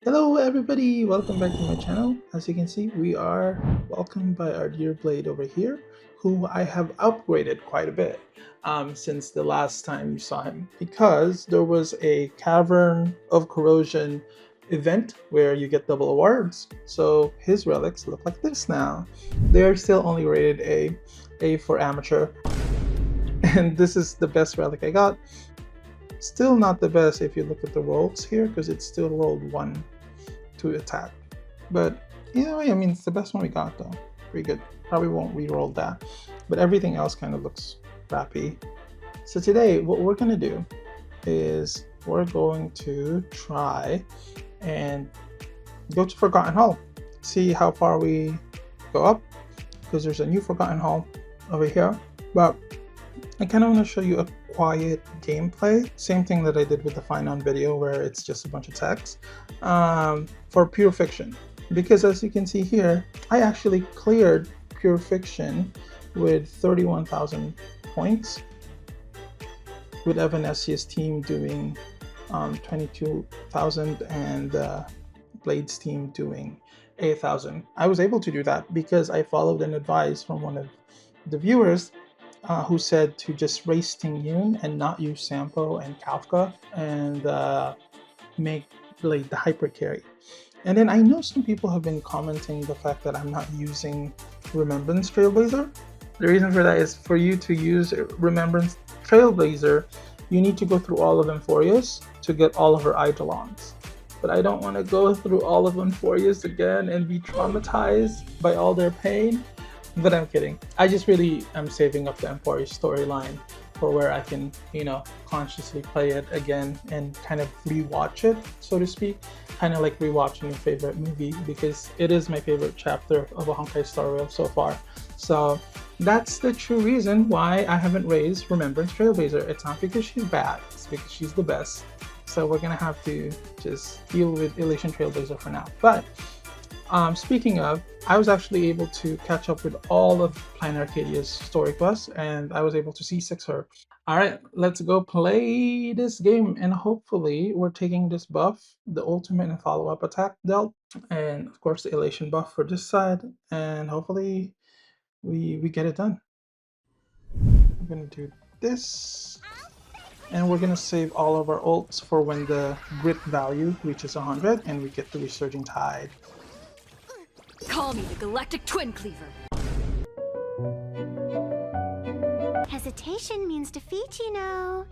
Hello everybody, welcome back to my channel. As you can see, we are welcomed by our dear Blade over here, who I have upgraded quite a bit since the last time you saw him, because there was a Cavern of Corrosion event where you get double awards. So his relics look like this now. They're still only rated A for amateur, and this is the best relic I got. Still not the best if you look at the rolls here, because it's still rolled 1 to attack. But either way, I mean, it's the best one we got though. Pretty good. Probably won't re-roll that. But everything else kind of looks crappy. So today, what we're going to do is we're going to try and go to Forgotten Hall. See how far we go up. Because there's a new Forgotten Hall over here. But I kind of want to show you a quiet gameplay. Same thing that I did with the Finon video where it's just a bunch of text. For Pure Fiction. Because as you can see here, I actually cleared Pure Fiction with 31,000 points. With Evanesia's team doing 22,000 and Blade's team doing 8,000. I was able to do that because I followed an advice from one of the viewers who said to just race Ting Yun and not use Sampo and Kafka and make Blade the hyper carry. And then I know some people have been commenting the fact that I'm not using Remembrance Trailblazer. The reason for that is for you to use Remembrance Trailblazer, you need to go through all of Emphorius to get all of her Eidolons. But I don't want to go through all of Emphorius again and be traumatized by all their pain. But I'm kidding. I just really am saving up the Emphorius storyline for where I can, consciously play it again and kind of rewatch it, so to speak. Kind of like rewatching a favorite movie, because it is my favorite chapter of a Honkai Star Rail so far. So that's the true reason why I haven't raised Remembrance Trailblazer. It's not because she's bad, it's because she's the best. So we're gonna have to just deal with Elation Trailblazer for now. But speaking of, I was actually able to catch up with all of Planet Arcadia's story quests, and I was able to C6 her. Alright, let's go play this game, and hopefully we're taking this buff, the ultimate and follow-up attack dealt, and of course the elation buff for this side, and hopefully we get it done. I'm gonna do this, and we're gonna save all of our ults for when the grit value reaches 100 and we get the Resurging Tide. Call me the Galactic Twin Cleaver. Hesitation means defeat, you know.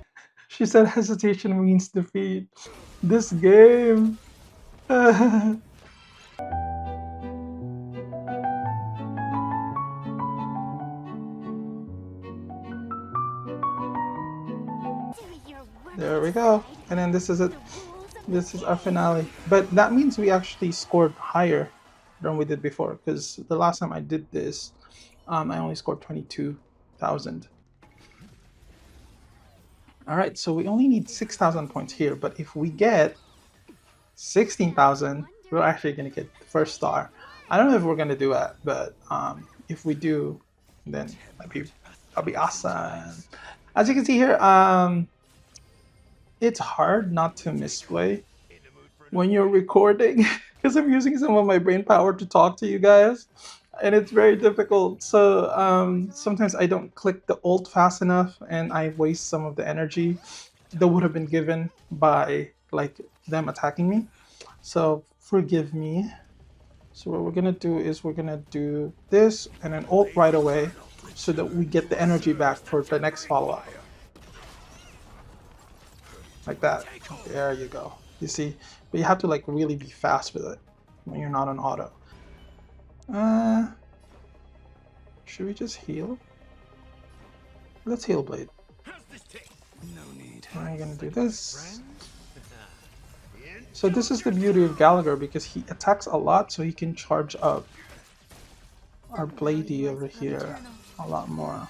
She said hesitation means defeat. This game. There we go. And then this is it. This is our finale. But that means we actually scored higher than we did before, because the last time I did this, I only scored 22,000. Alright, so we only need 6,000 points here, but if we get 16,000, we're actually going to get the first star. I don't know if we're going to do that, but if we do, then that'll be awesome. As you can see here, it's hard not to misplay when you're recording because I'm using some of my brain power to talk to you guys, and it's very difficult. So sometimes I don't click the ult fast enough and I waste some of the energy that would have been given by like them attacking me. So forgive me. So what we're gonna do is we're gonna do this and then ult right away so that we get the energy back for the next follow-up. Like that. There you go. You see? But you have to like really be fast with it when you're not on auto. Should we just heal? Let's heal Blade. I'm gonna do this. So this is the beauty of Gallagher, because he attacks a lot, so he can charge up our Bladey over here a lot more.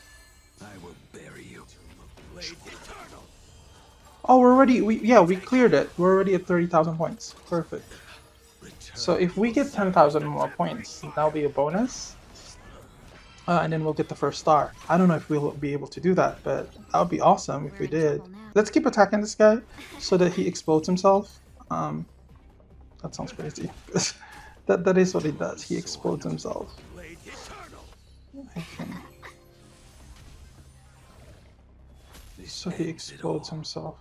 I will bury you. Oh, we're already, we cleared it. We're already at 30,000 points. Perfect. So if we get 10,000 more points, that'll be a bonus. And then we'll get the first star. I don't know if we'll be able to do that, but that would be awesome if we did. Let's keep attacking this guy so that he explodes himself. That sounds crazy. That is what he does. He explodes himself. I can... So he explodes himself.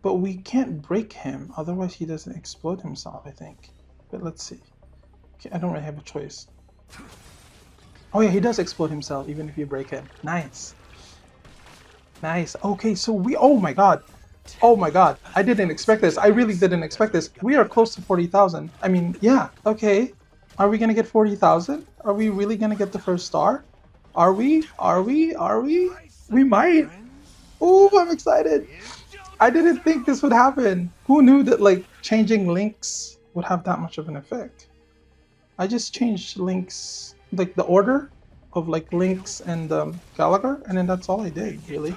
But we can't break him, otherwise he doesn't explode himself, I think. But let's see. Okay, I don't really have a choice. Oh yeah, he does explode himself, even if you break him. Nice. Nice. Okay, so we... Oh my god. Oh my god. I didn't expect this. I really didn't expect this. We are close to 40,000. I mean, yeah. Okay. Are we gonna get 40,000? Are we really gonna get the first star? Are we? Are we? Are we? We might. Oh, I'm excited. I didn't think this would happen. Who knew that like changing links would have that much of an effect? I just changed links, like the order of like links and Gallagher, and then that's all I did, really.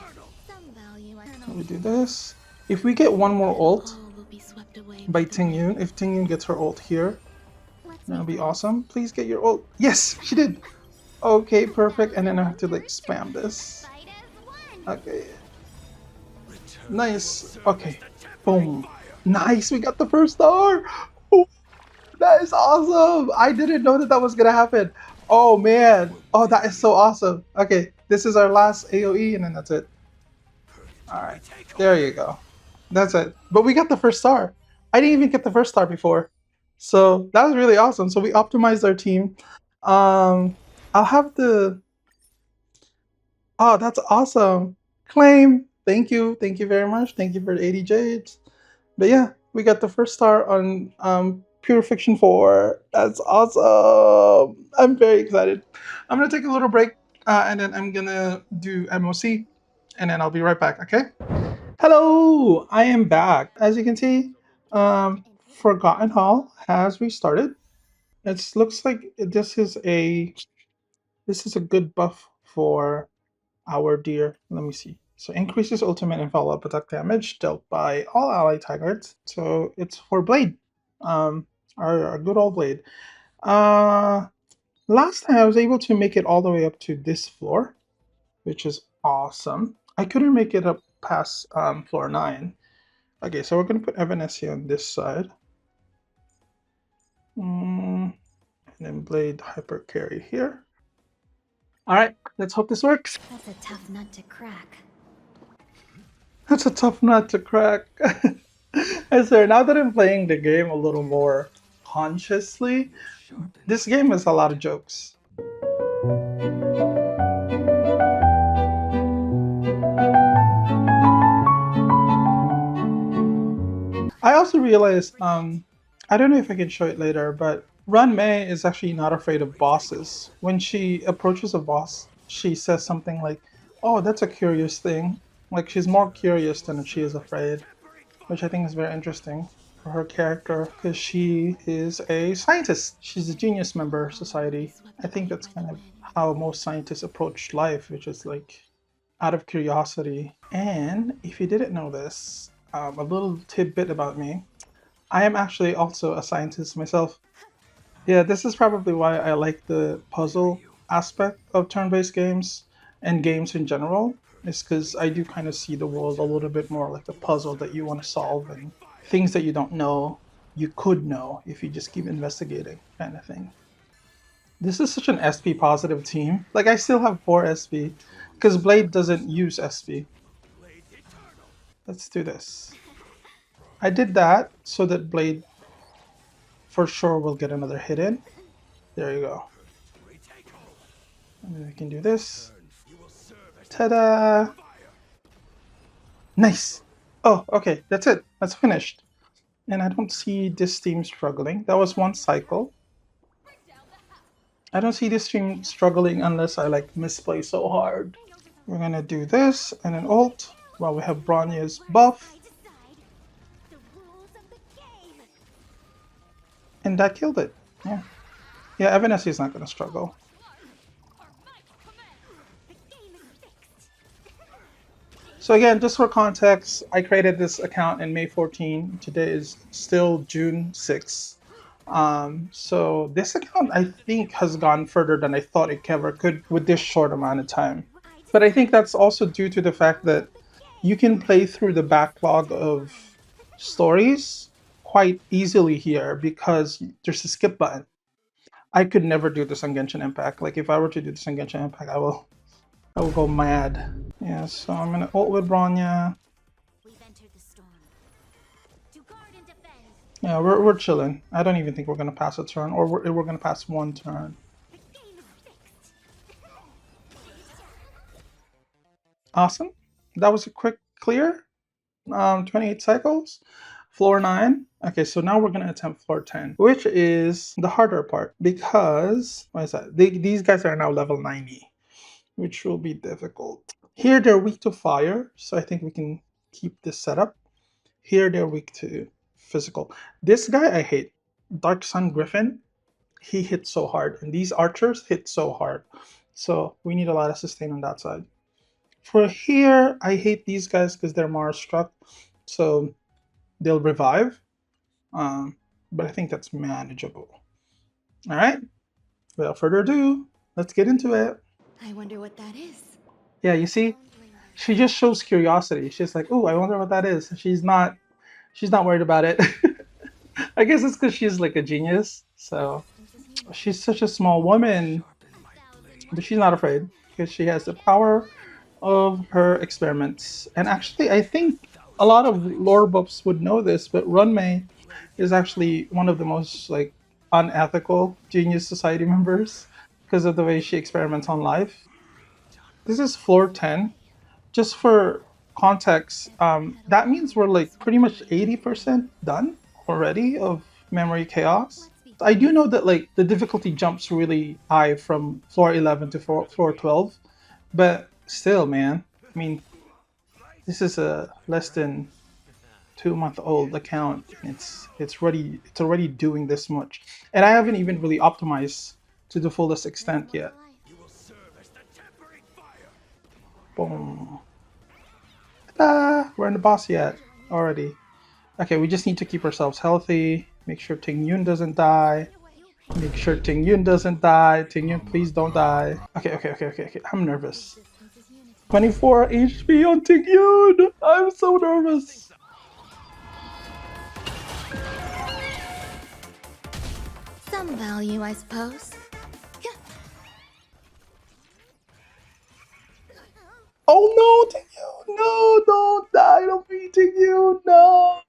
Let me do this. If we get one more ult by Tingyun, if Tingyun gets her ult here, that'll be awesome. Please get your ult. Yes, she did. Okay, perfect. And then I have to like spam this. Okay. Nice. Okay. Boom. Nice. We got the first star. Oh, that is awesome. I didn't know that that was gonna happen. Oh man. Oh, that is so awesome. Okay, this is our last AOE, and then that's it. All right. There you go. That's it. But we got the first star. I didn't even get the first star before, so that was really awesome. So we optimized our team. I'll have the... Oh, that's awesome. Claim. Thank you. Thank you very much. Thank you for the 80 jades. But yeah, we got the first star on Pure Fiction 4. That's awesome. I'm very excited. I'm going to take a little break and then I'm going to do MOC and then I'll be right back, okay? Hello, I am back. As you can see, Forgotten Hall has restarted. It looks like this is a good buff for our dear. Let me see. So increases ultimate and follow-up attack damage dealt by all ally targets. So it's for Blade, our good old Blade. Last time I was able to make it all the way up to this floor, which is awesome. I couldn't make it up past floor 9. Okay, so we're gonna put Evanescence on this side. And then Blade Hyper Carry here. Alright, let's hope this works. That's a tough nut to crack. That's a tough nut to crack. Yes, sir. Now that I'm playing the game a little more consciously, this game has a lot of jokes. I also realized, I don't know if I can show it later, but Run Mei is actually not afraid of bosses. When she approaches a boss, she says something like, "Oh, that's a curious thing." Like she's more curious than she is afraid, which I think is very interesting for her character because she is a scientist. She's a genius member society. I think that's kind of how most scientists approach life, which is like out of curiosity. And if you didn't know this, a little tidbit about me. I am actually also a scientist myself. Yeah, this is probably why I like the puzzle aspect of turn-based games and games in general. Is because I do kind of see the world a little bit more like a puzzle that you want to solve and things that you don't know, you could know if you just keep investigating kind of thing. This is such an SP positive team. Like I still have 4 SP because Blade doesn't use SP. Let's do this. I did that so that Blade for sure will get another hit in. There you go. And then we can do this. Ta-da! Nice! Oh, okay, that's it. That's finished. And I don't see this team struggling. That was one cycle. I don't see this team struggling unless I like misplay so hard. We're gonna do this and an ult while we have Bronya's buff. And that killed it. Yeah. Yeah, Evanescence is not gonna struggle. So again, just for context, I created this account in May 14. Today is still June 6. So this account I think has gone further than I thought it ever could with this short amount of time. But I think that's also due to the fact that you can play through the backlog of stories quite easily here because there's a skip button. I could never do this on Genshin Impact. Like if I were to do this on Genshin Impact, I will go mad. Yeah, so I'm gonna ult with Bronya. We've entered the storm. To guard and defend. Yeah, we're chilling. I don't even think we're gonna pass a turn, or we're gonna pass one turn. The game is fixed. Awesome. That was a quick clear. 28 cycles. Floor 9. Okay, so now we're gonna attempt floor 10, which is the harder part because what is that? These guys are now level 90, which will be difficult. Here they're weak to fire, so I think we can keep this setup. Here they're weak to physical. This guy I hate, Dark Sun Griffin. He hits so hard, and these archers hit so hard. So we need a lot of sustain on that side. For here, I hate these guys because they're Mars struck, so they'll revive. But I think that's manageable. All right, without further ado, let's get into it. I wonder what that is. Yeah, you see, she just shows curiosity. She's like, "Oh, I wonder what that is." She's not worried about it. I guess it's because she's like a genius. So she's such a small woman, but she's not afraid because she has the power of her experiments. And actually, I think a lot of lore buffs would know this, but Runmei is actually one of the most like unethical Genius Society members because of the way she experiments on life. This is floor 10. Just for context, that means we're like pretty much 80% done already of Memory Chaos. I do know that like the difficulty jumps really high from floor 11 to floor 12, but still, man, I mean, this is a less than 2-month-old account, and it's already doing this much, and I haven't even really optimized to the fullest extent yet. Boom. Ta-da! We're in the boss yet already. Okay, we just need to keep ourselves healthy. Make sure Ting Yun doesn't die. Make sure Ting Yun doesn't die. Ting Yun, please don't die. Okay. I'm nervous. 24 HP on Ting Yun! I'm so nervous. Some value, I suppose. Oh no, Ting Yun! No, don't die! Don't be Ting Yun! No!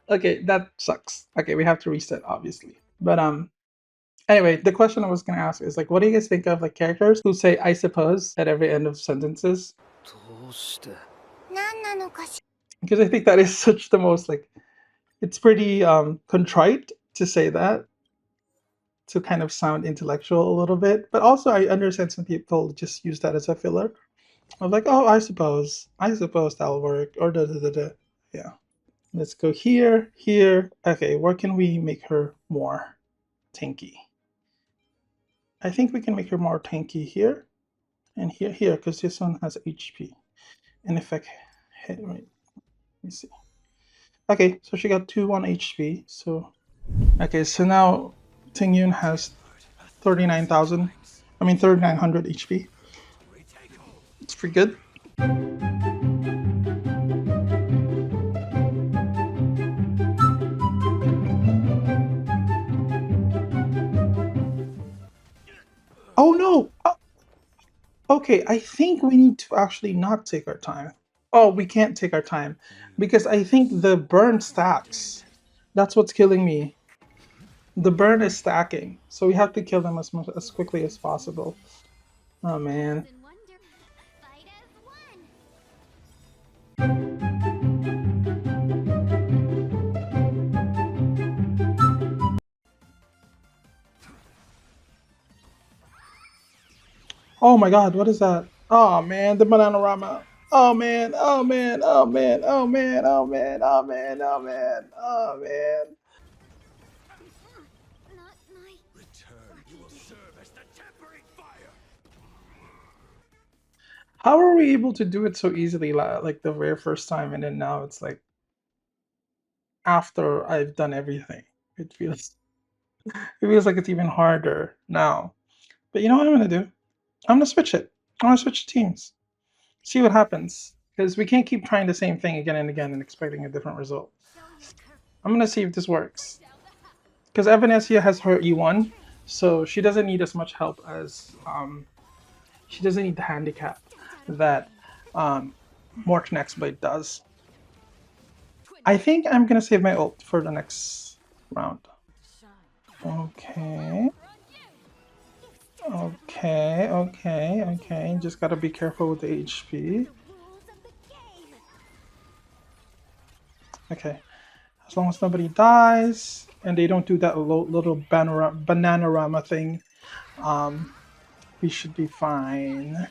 Okay, that sucks. Okay, we have to reset, obviously. But anyway, the question I was gonna ask is like, what do you guys think of like characters who say "I suppose" at every end of sentences? Because I think that is such the most like, it's pretty contrite to say that, to kind of sound intellectual a little bit. But also, I understand some people just use that as a filler. I'm like, oh, I suppose that'll work, or da da da da. Yeah. Let's go here, here. Okay, where can we make her more tanky? I think we can make her more tanky here and here, because this one has HP. And if I hit, right, let me see. Okay, so she got 2 on HP. So, okay, so now Ting Yun has 39,000. I mean 3,900 HP. It's pretty good. Oh no! Okay, I think we need to actually not take our time. Oh, we can't take our time because I think the burn stacks. That's what's killing me. The burn is stacking, so we have to kill them as quickly as possible. Oh man. Oh my god, what is that? Oh man, the Bananarama. Oh man, oh man, oh man, oh man, oh man, oh man, oh man, oh man. How are we able to do it so easily like the very first time, and then now it's like after I've done everything. It feels like it's even harder now. But you know what I'm gonna do? I'm gonna switch it. I'm gonna switch teams. See what happens. Because we can't keep trying the same thing again and again and expecting a different result. I'm gonna see if this works. Because Evanesia has her E1, so she doesn't need as much help as she doesn't need the handicap that Morton X-Blade does. I think I'm gonna save my ult for the next round. Okay. Okay. Just gotta be careful with the HP. Okay. As long as nobody dies and they don't do that little bananarama thing, we should be fine.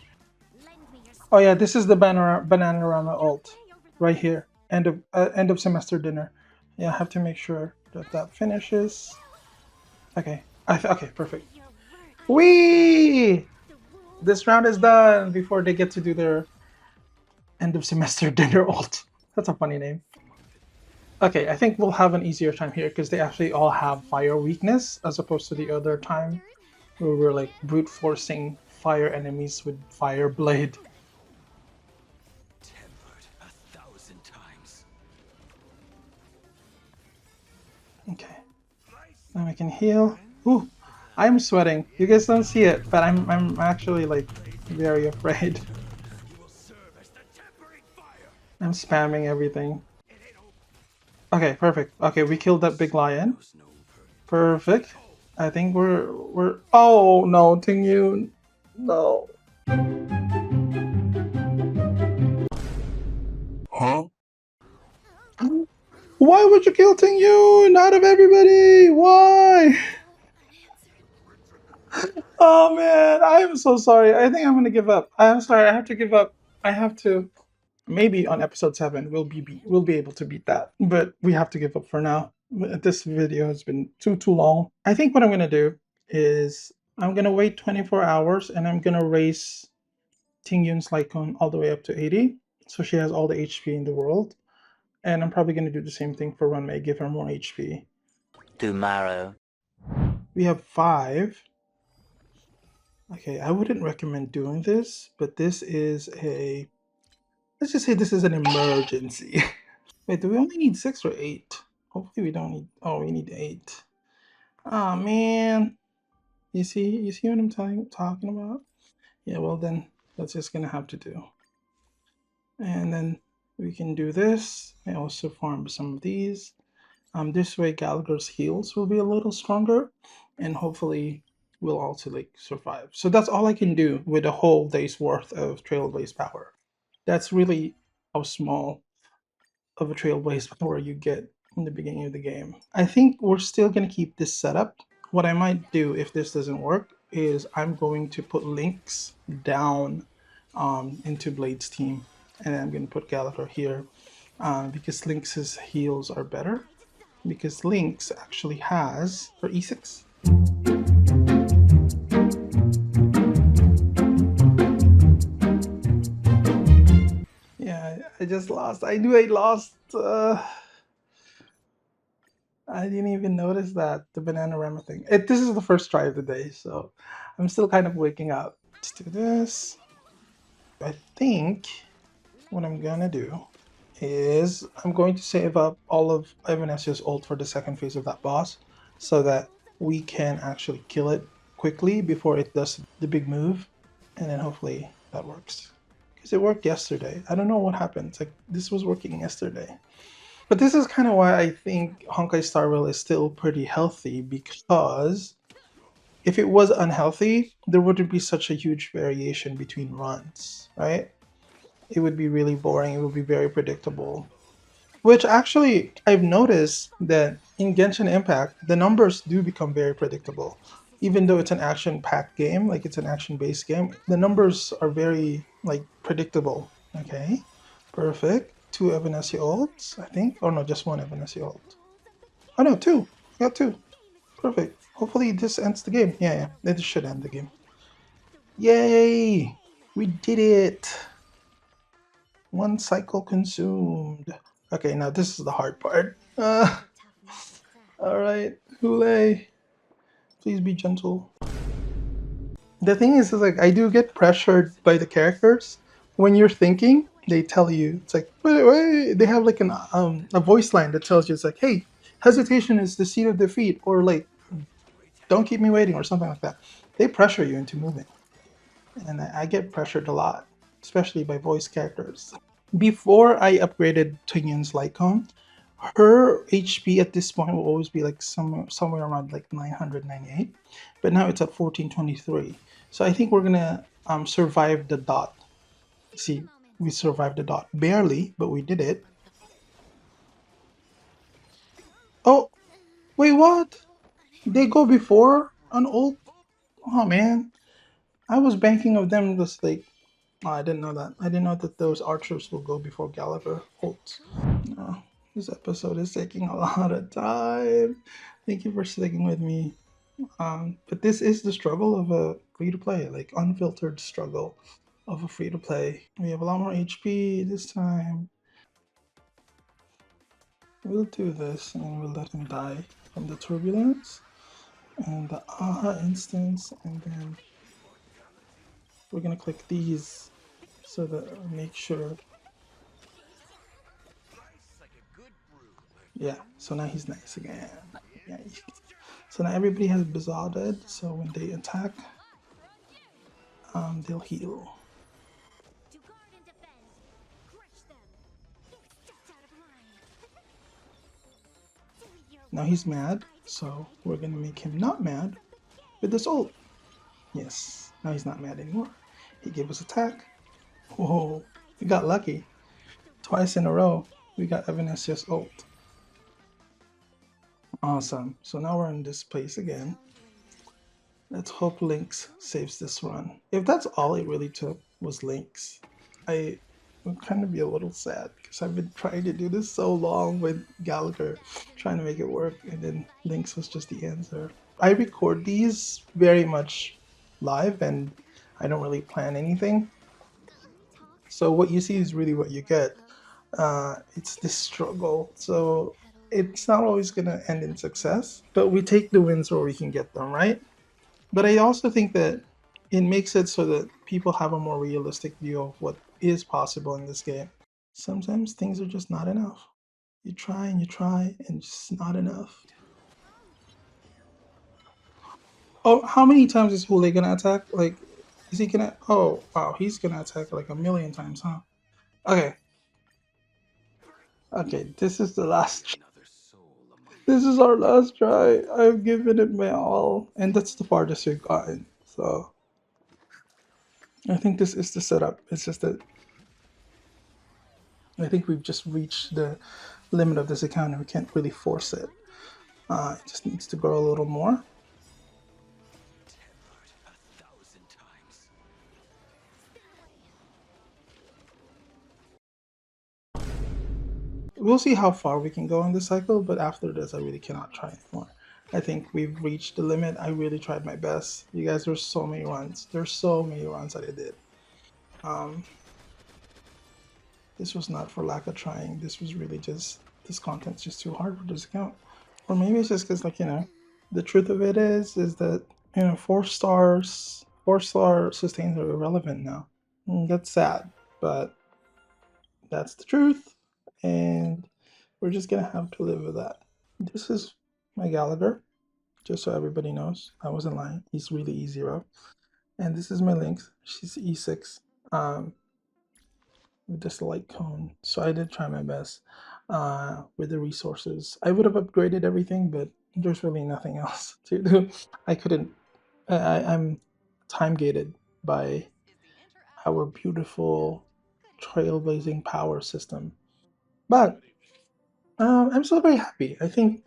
Oh yeah, this is the bananarama ult right here. End of semester dinner. Yeah, I have to make sure that that finishes. Okay. Okay, perfect. Whee! This round is done before they get to do their end of semester dinner ult. That's a funny name. Okay, I think we'll have an easier time here because they actually all have fire weakness as opposed to the other time where we're like brute forcing fire enemies with fire blade. Tempered 1,000 times. Okay. Now we can heal. Ooh, I'm sweating. You guys don't see it, but I'm actually like very afraid. You will serve as the tempering fire. I'm spamming everything. Okay, perfect. Okay, we killed that big lion. Perfect. I think we're oh no, Ting Yun. No. Huh? Why would you kill Ting Yun out of everybody? Why? Oh man, I am so sorry. I think I'm gonna give up. I'm sorry, I have to give up. I have to. Maybe on episode 7 we'll be able to beat that, but we have to give up for now. This video has been too long. I think what I'm gonna do is I'm gonna wait 24 hours and I'm gonna raise Ting Yun's Lycon all the way up to 80, so she has all the HP in the world. And I'm probably gonna do the same thing for Run May, give her more HP. Tomorrow. We have 5. Okay, I wouldn't recommend doing this, but this is a, let's just say this is an emergency. Wait, do we only need 6 or 8? Hopefully we don't need, oh, we need 8. Oh man. You see what I'm talking about? Yeah, well then that's just gonna have to do. And then we can do this. I also farm some of these. This way Gallagher's heals will be a little stronger, and hopefully we'll also like survive. So that's all I can do with a whole day's worth of Trailblaze power. That's really how small of a Trailblaze power you get in the beginning of the game. I think we're still going to keep this setup. What I might do if this doesn't work is I'm going to put Lynx down into Blade's team, and I'm going to put Gallagher here because Lynx's heals are better. Because Lynx actually has her E6. Yeah, I just lost. I knew I lost. I didn't even notice that, the Bananarama thing. This is the first try of the day, so I'm still kind of waking up. Let's do this. I think what I'm gonna do is I'm going to save up all of Evanesia's ult for the second phase of that boss so that we can actually kill it quickly before it does the big move, and then hopefully that works. Because it worked yesterday. I don't know what happened. It's like this was working yesterday. But this is kind of why I think Honkai Star Rail is still pretty healthy, because if it was unhealthy, there wouldn't be such a huge variation between runs, right? It would be really boring. It would be very predictable. Which actually, I've noticed that in Genshin Impact, the numbers do become very predictable. Even though it's an action-packed game, like it's an action-based game, the numbers are very like predictable. Okay, perfect. 2 Evanesia ults, I think. Oh no, just 1 Evanesia ult. Oh no, 2. I got 2. Perfect. Hopefully this ends the game. Yeah, it should end the game. Yay! We did it! 1 cycle consumed. Okay, now this is the hard part. Alright, Hule, please be gentle. The thing is like, I do get pressured by the characters. When you're thinking, they tell you, it's like, wait, they have like a voice line that tells you, it's like, hey, hesitation is the seed of defeat, or like, don't keep me waiting, or something like that. They pressure you into moving. And I get pressured a lot, especially by voice characters. Before I upgraded to Yun's Light Cone, her HP at this point will always be like somewhere around like 998, but now it's at 1423. So I think we're gonna survive the dot. See, we survived the dot barely, but we did it. Oh, wait, what? They go before an ult? Oh man, I was banking of them just like. Oh, I didn't know that. I didn't know that those archers will go before Gallagher ults. Oh, this episode is taking a lot of time. Thank you for sticking with me. But this is the struggle of a free to play, like unfiltered struggle of a free to play. We have a lot more HP this time. We'll do this and we'll let him die from the turbulence and the aha instance, and then we're gonna click these so that make sure. Yeah, so now he's nice again. Yeah. So now everybody has Bizarre dead, so when they attack, they'll heal. To guard and defend. Crush them. Get stepped out of line. Now he's mad, so we're gonna make him not mad with this ult. Yes, now he's not mad anymore. He gave us attack. Whoa, we got lucky. Twice in a row, we got Evanesia's ult. Awesome. So now we're in this place again. Let's hope Lynx saves this run. If that's all it really took was Lynx, I would kind of be a little sad because I've been trying to do this so long with Gallagher, trying to make it work, and then Lynx was just the answer. I record these very much live and I don't really plan anything. So what you see is really what you get. It's this struggle. So it's not always going to end in success, but we take the wins where we can get them, right? But I also think that it makes it so that people have a more realistic view of what is possible in this game. Sometimes things are just not enough. You try and it's just not enough. Oh, how many times is Hule gonna attack? Like, is he gonna? Oh, wow, he's gonna attack like a million times, huh? Okay. Okay, this is the last. This is our last try. I've given it my all, and that's the farthest we've gotten. So I think this is the setup. It's just that I think we've just reached the limit of this account and we can't really force it. It just needs to grow a little more. We'll see how far we can go in this cycle, but after this I really cannot try anymore. I think we've reached the limit. I really tried my best. You guys, there's so many runs. There's so many runs that I did. This was not for lack of trying. This was really just, this content's just too hard for this account. Or maybe it's just because, like, you know, the truth of it is that, you know, 4-star sustains are irrelevant now. That's sad, but that's the truth, and we're just gonna have to live with that. This is my Gallagher, just so everybody knows. I wasn't lying. He's really E0. And this is my Lynx. She's E6. With this light cone. So I did try my best with the resources. I would have upgraded everything, but there's really nothing else to do. I couldn't. I'm time gated by our beautiful trailblazing power system. But I'm still very happy. I think,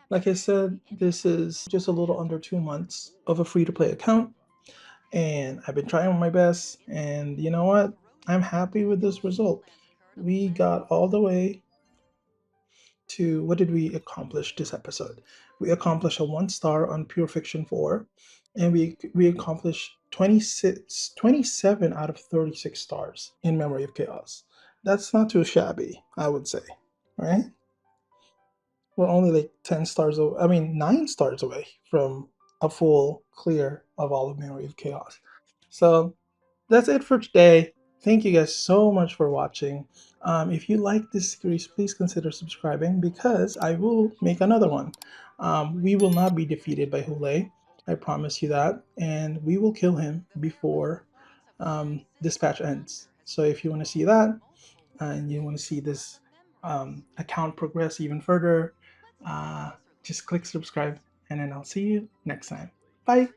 like I said, this is just a little under 2 months of a free to play account. And I've been trying my best. And you know what? I'm happy with this result. We got all the way to, what did we accomplish this episode? We accomplished a 1 star on Pure Fiction 4, and we accomplished 27 out of 36 stars in Memory of Chaos. That's not too shabby, I would say, right? We're only like 10 stars away, I mean 9 stars away from a full clear of all of Memory of Chaos. So that's it for today. Thank you guys so much for watching. If you like this series, please consider subscribing because I will make another one. We will not be defeated by Hule. I promise you that. And we will kill him before this patch ends. So if you want to see that and you want to see this account progress even further, uh, just click subscribe and then I'll see you next time. Bye.